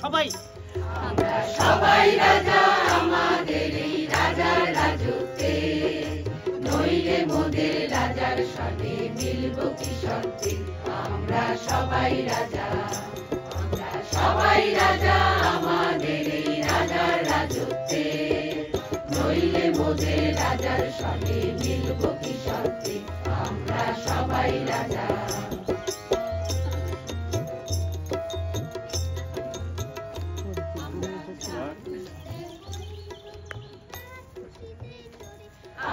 সবাই আমরা সবাই রাজা আমাদের এই রাজার রাজত্বে, নইলে মোদের রাজার সাথে মিলব কি শর্তে। আমরা সবাই রাজা, আমরা সবাই রাজা আমাদের এই রাজার রাজত্বে, নইলে মোদের রাজার সাথে মিলব কি শর্তে। আমরা সবাই রাজা।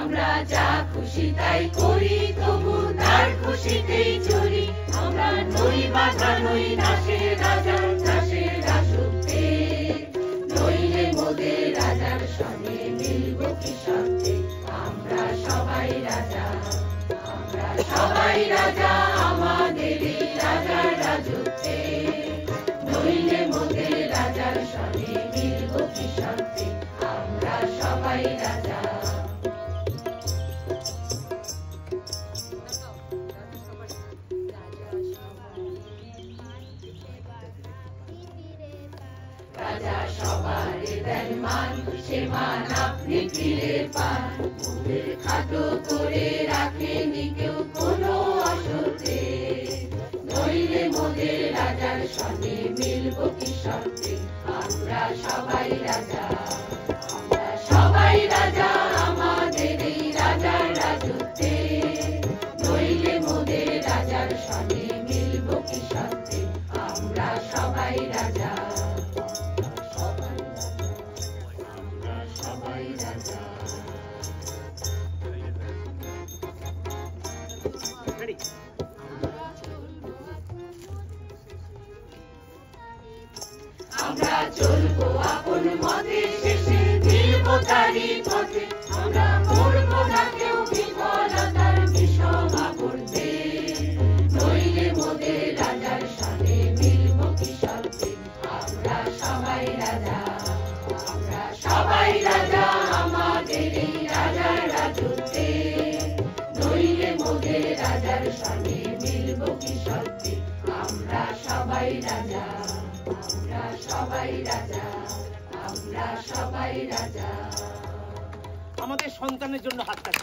আমরা যা খুশি তাই করি, তবু তার খুশিতেই চলি। আমরা নই বাধা, নই দাসের রাজা, দাসের দাসত্বে, নইলে মোদের রাজার সঙ্গে মিলব কি শর্তে। আমরা সবাই রাজা, আমরা সবাই রাজা আমাদের এই রাজার রাজত্বে, নইলে মোদের রাজার সঙ্গে মিলব কি শর্তে। আমরা সবাই রাজা। রাজা সবার দেন মান, সে মান আপনি ফিরে পান। মুখের খাটো করে রাখেনি কেউ কোনো অসতে, নইলে মোদের রাজার সঙ্গে মিলব কি শর্তে। আমরা সবাই রাজা, আমরা সবাই রাজা আমাদের এই রাজার রাজত্বে, নইলে মোদের রাজার সঙ্গে মিলব কি শর্তে। আমরা সবাই রাজা, সবাই রাজা। আমরা চলবো আপন মতে, শেষে মিলব তারই পথে। আমরা করবো না কেউ বিফলতার বিষমা করতে, নইলে মোদের রাজার সঙ্গে মিলব কি শর্তে। আমরা সবাই রাজা, আমরা সবাই রাজা আমাদের এই রাজার রাজত্বে, নইলে মোদের রাজার সঙ্গে মিলব কি শর্তে। আমরা সবাই রাজা, আমরা সবাই রাজা, আমরা সবাই রাজা। আমাদের সন্তানের জন্য হাত তালি।